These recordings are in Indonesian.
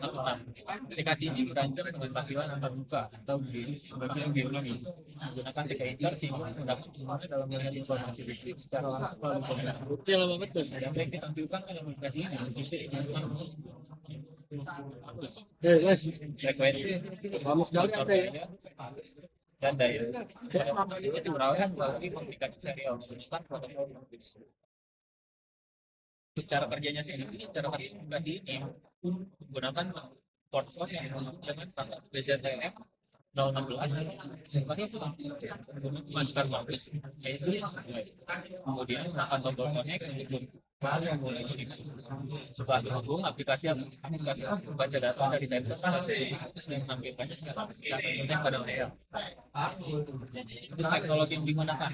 Aplikasi ini dirancang dengan tampilan terbuka atau bagian geometri menggunakan TK-Inter sehingga menggunakan dalam melihat informasi listrik secara langsung melalui ponsel. Betul, betul. Dan yang ditampilkan dalam aplikasi ini seperti bagus, frekuensi, dan daya. Itu berawal melalui komunikasi serial menggunakan protokol Bluetooth. Cara kerjanya sendiri, cara kerja aplikasi ini menggunakan port phone yang dengan pangkat BZTM 016 sebagai masukkan bagus yaitu kemudian akan tombol connect untuk mulai koneksi. Setelah terhubung, aplikasi membaca data dari sensor dan menampilkannya secara konten pada layar. Untuk teknologi yang digunakan,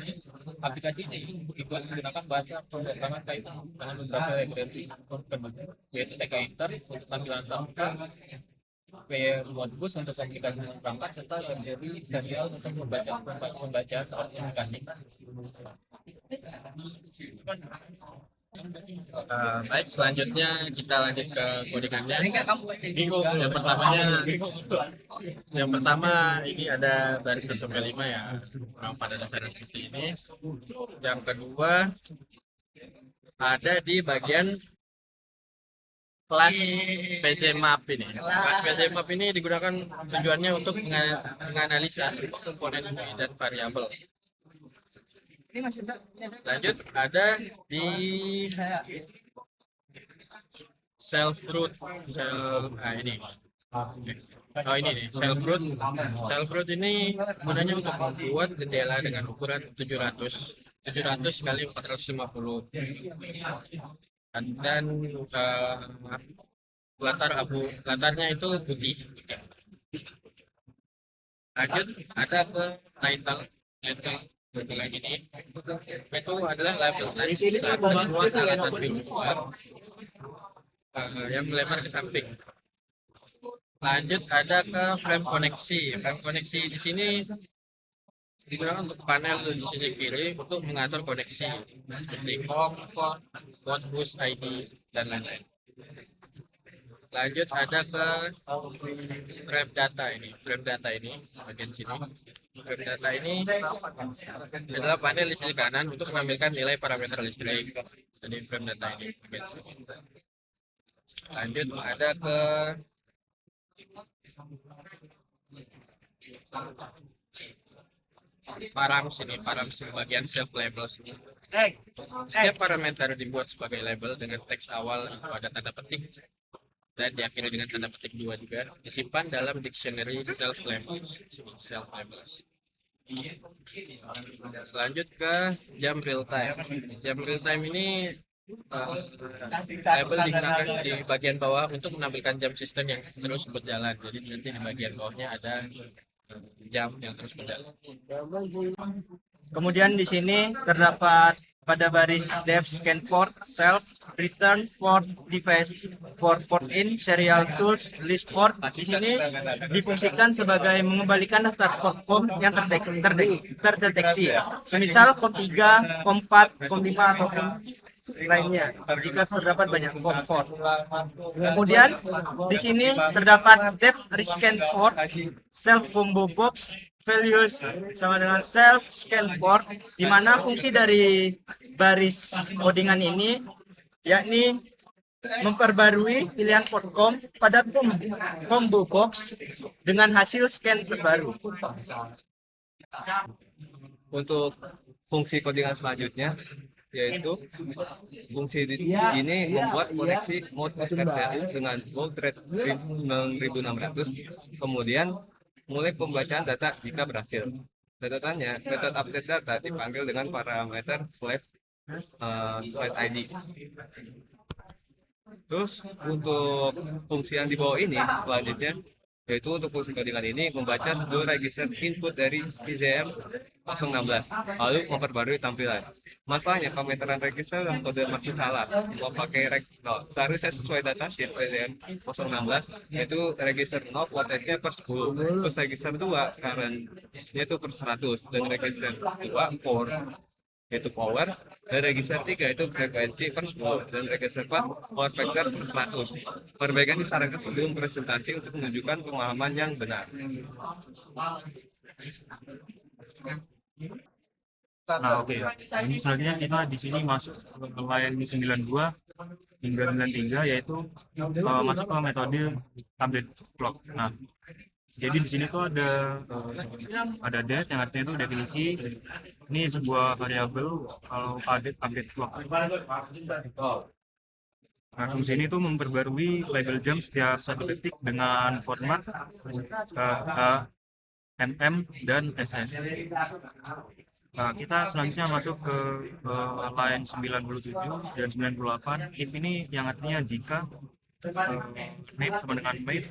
aplikasi ini dibuat menggunakan bahasa pemrograman Python dengan beberapa library yaitu TK-Inter untuk tampilan terbuka, Modbus untuk aplikasi perangkat serta library serial untuk pembacaan saat aplikasi. Baik, selanjutnya kita lanjut ke codingannya. Yang pertama ini ada baris 1 sampai 5 ya, pada dasarnya seperti ini. Yang kedua ada di bagian kelas PC Map ini. Kelas PC Map ini digunakan tujuannya untuk menganalisa komponen dan variabel. Lanjut, ada di self root ini. Ini nih, self root ini gunanya untuk membuat jendela dengan ukuran 700 kali 450 dan latarnya itu putih. Lanjut, ada ke title ini itu adalah label saat membuat alasan yang melebar ke samping. Lanjut, ada ke frame koneksi. Frame koneksi di sini digunakan untuk panel di sisi kiri untuk mengatur koneksi seperti home, Modbus, ID, dan lain-lain. Lanjut, ada ke frame data ini. Bagian sini. Frame data ini adalah panel di sisi kanan untuk menampilkan nilai parameter listrik. Jadi frame data ini bagian sini. Lanjut, ada ke params bagian self label sini. Setiap parameter dibuat sebagai label dengan teks awal itu ada tanda petik dan diakhiri dengan tanda petik 2 juga, disimpan dalam dictionary self labels. Selanjut ke jam real time. Jam real time ini label digunakan di bagian bawah untuk menampilkan jam sistem yang terus berjalan. Jadi nanti di bagian bawahnya ada jam yang terus berjalan. Kemudian di sini terdapat pada baris dev scan port, self, return port, device, port in, serial tools, list port. Di sini difungsikan sebagai mengembalikan daftar port COM yang terdeteksi. Semisal COM 3, COM 4, COM 5 ataupun lainnya jika terdapat banyak port. Kemudian di sini terdapat dev rescan port, self combo box, values sama dengan self scan port, di mana fungsi dari baris codingan ini yakni memperbarui pilihan port COM pada combo box dengan hasil scan terbaru. Untuk fungsi codingan selanjutnya yaitu fungsi ini membuat koneksi Modbus RTL dengan baud rate 9600, kemudian mulai pembacaan data jika berhasil. Catatannya, method update data dipanggil dengan parameter slide ID. Terus untuk fungsi yang di bawah ini selanjutnya, yaitu untuk fungsi codingan ini membaca seluruh register input dari PZM 016 lalu memperbarui tampilan. Masalahnya pemeteran register dan kode masih salah, mau pakai seharusnya sesuai data sheet PZM 016 yaitu register 0 voltage-nya per 10, terus register 2 current-nya itu per 100, dan register 2 port yaitu power, dan register 3 itu frekuensi per 10, dan register 4 power factor per 100. Perbaikan disarankan sebelum presentasi untuk menunjukkan pemahaman yang benar. Nah, oke ya. Ini selanjutnya kita di sini masuk ke line 92 hingga 93, yaitu masuk ke metode update clock. Nah, jadi di sini tuh ada date yang artinya itu definisi. Ini sebuah variabel kalau update clock. Nah, fungsi ini tuh memperbarui label jam setiap 1 detik dengan format KH, MM, dan SS. Nah, kita selanjutnya masuk ke line 97 dan 98. If ini yang artinya jika made sama dengan made.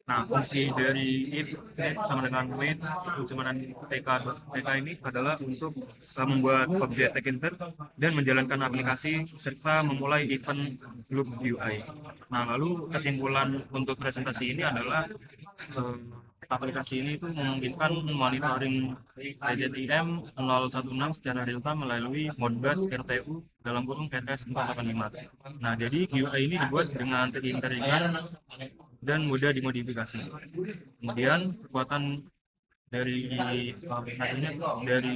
Nah, fungsi dari if made sama dengan made sama dengan TK ini adalah untuk membuat objek Tkinter dan menjalankan aplikasi serta memulai event loop UI. Nah, lalu kesimpulan untuk presentasi ini adalah aplikasi ini itu memungkinkan monitoring PZIM 016 secara real time melalui Modbus RTU dalam kurung RS 485. Nah, jadi UI ini dibuat dengan terintegrasi dan mudah dimodifikasi. Kemudian kekuatan dari hasilnya dari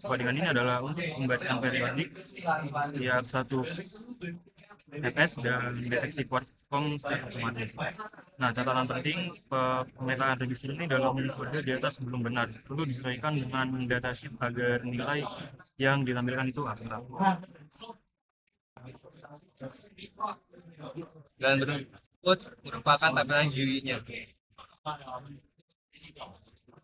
codingan ini adalah untuk membacakan periodik setiap satu FS dan deteksi Qualcomm secara otomatis. Nah, catatan penting, pemetaan register ini dalam kode di atas belum benar, perlu disesuaikan dengan datasheet agar nilai yang ditampilkan itu akurat. Dan berikut merupakan tampilan GUI-nya.